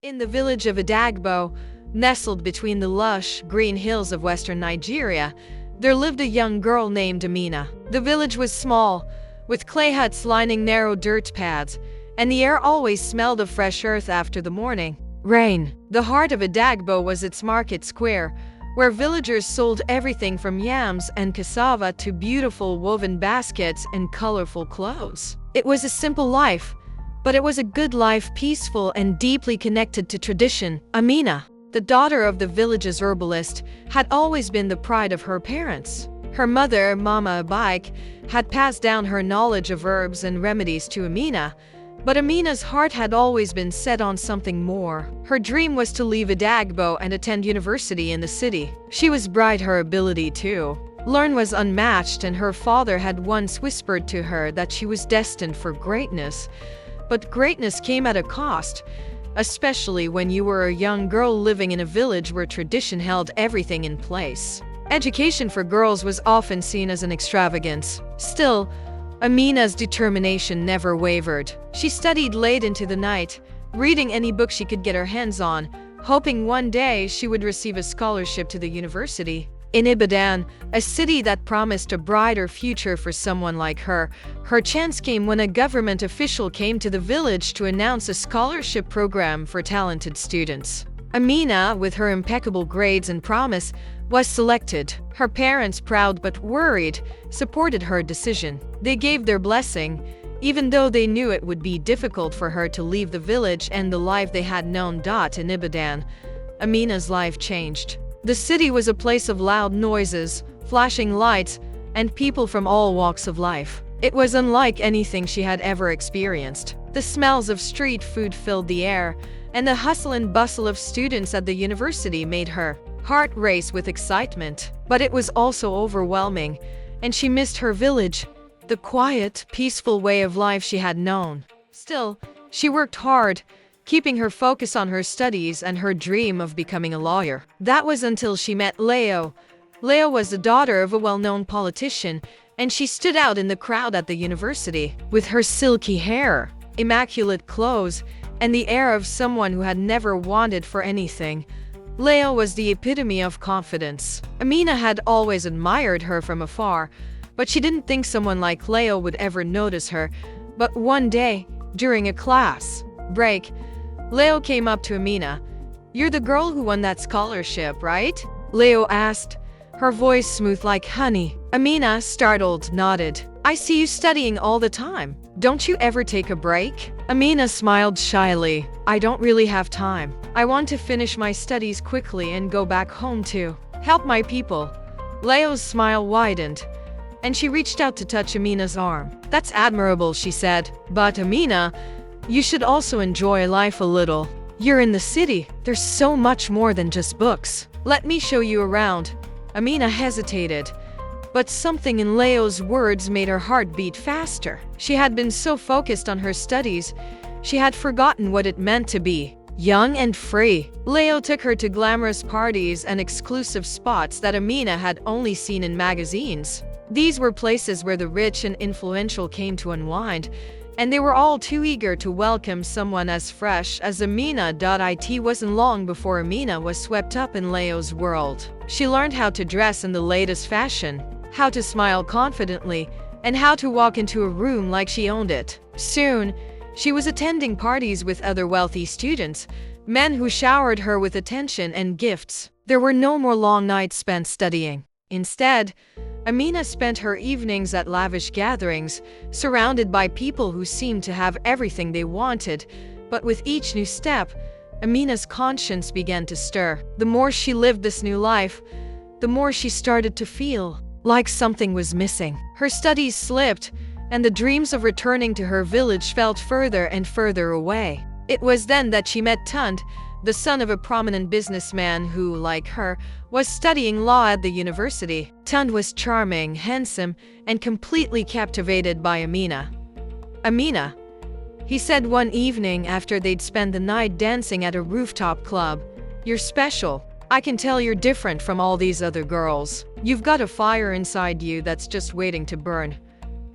In the village of Idagbo, nestled between the lush, green hills of western Nigeria, there lived a young girl named Amina. The village was small, with clay huts lining narrow dirt paths, and the air always smelled of fresh earth after the morning rain. The heart of Idagbo was its market square, where villagers sold everything from yams and cassava to beautiful woven baskets and colorful clothes. It was a simple life, but it was a good life, peaceful and deeply connected to tradition. Amina, the daughter of the village's herbalist, had always been the pride of her parents. Her mother, Mama Abike, had passed down her knowledge of herbs and remedies to Amina, but Amina's heart had always been set on something more. Her dream was to leave Idagbo and attend university in the city. She was bright, her ability to learn was unmatched, and her father had once whispered to her that she was destined for greatness. But greatness came at a cost, especially when you were a young girl living in a village where tradition held everything in place. Education for girls was often seen as an extravagance. Still, Amina's determination never wavered. She studied late into the night, reading any book she could get her hands on, hoping one day she would receive a scholarship to the university. In Ibadan, a city that promised a brighter future for someone like her, her chance came when a government official came to the village to announce a scholarship program for talented students. Amina, with her impeccable grades and promise, was selected. Her parents, proud but worried, supported her decision. They gave their blessing, even though they knew it would be difficult for her to leave the village and the life they had known. In Ibadan, Amina's life changed. The city was a place of loud noises, flashing lights, and people from all walks of life. It was unlike anything she had ever experienced. The smells of street food filled the air, and the hustle and bustle of students at the university made her heart race with excitement. But it was also overwhelming, and she missed her village, the quiet, peaceful way of life she had known. Still, she worked hard, keeping her focus on her studies and her dream of becoming a lawyer. That was until she met Leo. Leo was the daughter of a well-known politician, and she stood out in the crowd at the university. With her silky hair, immaculate clothes, and the air of someone who had never wanted for anything, Leo was the epitome of confidence. Amina had always admired her from afar, but she didn't think someone like Leo would ever notice her. But one day, during a class break, Leo came up to Amina. "You're the girl who won that scholarship, right?" Leo asked, her voice smooth like honey. Amina, startled, nodded. "I see you studying all the time. Don't you ever take a break?" Amina smiled shyly. "I don't really have time. I want to finish my studies quickly and go back home to help my people." Leo's smile widened, and she reached out to touch Amina's arm. "That's admirable," she said. "But Amina, you should also enjoy life a little. You're in the city. There's so much more than just books. Let me show you around." Amina hesitated, but something in Leo's words made her heart beat faster. She had been so focused on her studies, she had forgotten what it meant to be young and free. Leo took her to glamorous parties and exclusive spots that Amina had only seen in magazines. These were places where the rich and influential came to unwind, and they were all too eager to welcome someone as fresh as Amina. It wasn't long before Amina was swept up in Leo's world. She learned how to dress in the latest fashion, how to smile confidently, and how to walk into a room like she owned it. Soon, she was attending parties with other wealthy students, men who showered her with attention and gifts. There were no more long nights spent studying. Instead, Amina spent her evenings at lavish gatherings, surrounded by people who seemed to have everything they wanted. But with each new step, Amina's conscience began to stir. The more she lived this new life, the more she started to feel like something was missing. Her studies slipped, and the dreams of returning to her village felt further and further away. It was then that she met Tund, the son of a prominent businessman who, like her, was studying law at the university. Tund was charming, handsome, and completely captivated by Amina. "Amina," he said one evening after they'd spent the night dancing at a rooftop club, "you're special. I can tell you're different from all these other girls. You've got a fire inside you that's just waiting to burn.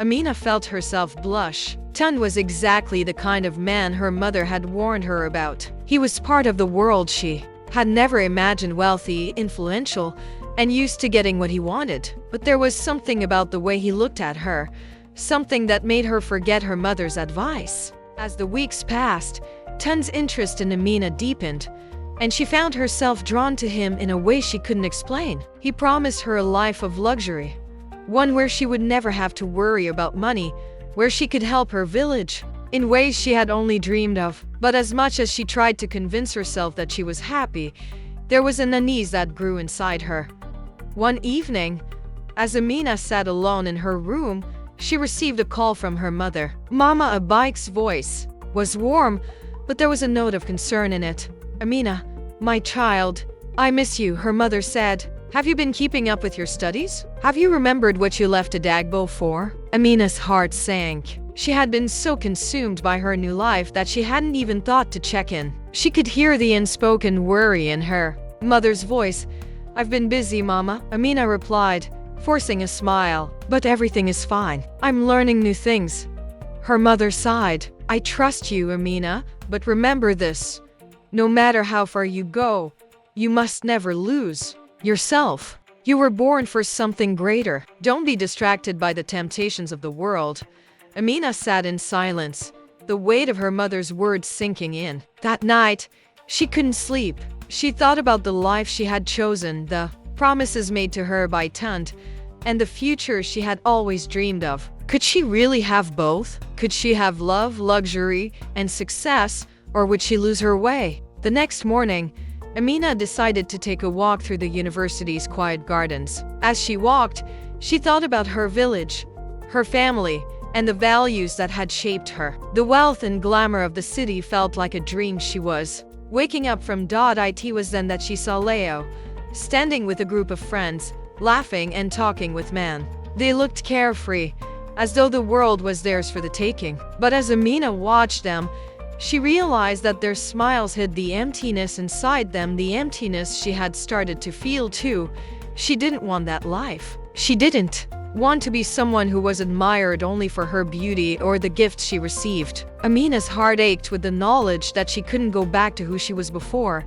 Amina felt herself blush. Tun was exactly the kind of man her mother had warned her about. He was part of the world she had never imagined, wealthy, influential, and used to getting what he wanted. But there was something about the way he looked at her, something that made her forget her mother's advice. As the weeks passed, Tun's interest in Amina deepened, and she found herself drawn to him in a way she couldn't explain. He promised her a life of luxury, one where she would never have to worry about money, where she could help her village in ways she had only dreamed of. But as much as she tried to convince herself that she was happy, there was an unease that grew inside her. One evening, as Amina sat alone in her room, she received a call from her mother. Mama Abaik's voice was warm, but there was a note of concern in it. "Amina, my child, I miss you," her mother said. "Have you been keeping up with your studies? Have you remembered what you left Idagbo for?" Amina's heart sank. She had been so consumed by her new life that she hadn't even thought to check in. She could hear the unspoken worry in her mother's voice. "I've been busy, Mama," Amina replied, forcing a smile. "But everything is fine. I'm learning new things." Her mother sighed. "I trust you, Amina, but remember this. No matter how far you go, you must never lose yourself. You were born for something greater. Don't be distracted by the temptations of the world." Amina sat in silence, the weight of her mother's words sinking in. That night, she couldn't sleep. She thought about the life she had chosen, the promises made to her by Tunt, and the future she had always dreamed of. Could she really have both? Could she have love, luxury, and success, or would she lose her way? The next morning, Amina decided to take a walk through the university's quiet gardens. As she walked, she thought about her village, her family, and the values that had shaped her. The wealth and glamour of the city felt like a dream she was waking up from. It was then that she saw Leo, standing with a group of friends, laughing and talking with man. They looked carefree, as though the world was theirs for the taking. But as Amina watched them, she realized that their smiles hid the emptiness inside them, the emptiness she had started to feel too. She didn't want that life. She didn't want to be someone who was admired only for her beauty or the gifts she received. Amina's heart ached with the knowledge that she couldn't go back to who she was before,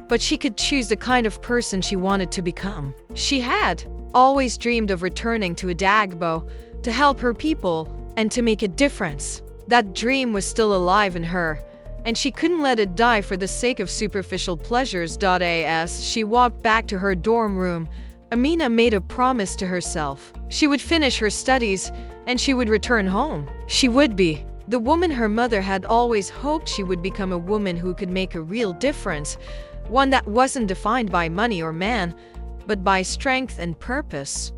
but she could choose the kind of person she wanted to become. She had always dreamed of returning to Idagbo to help her people and to make a difference. That dream was still alive in her, and she couldn't let it die for the sake of superficial pleasures. As she walked back to her dorm room, Amina made a promise to herself. She would finish her studies, and she would return home. She would be the woman her mother had always hoped she would become, a woman who could make a real difference, one that wasn't defined by money or man, but by strength and purpose.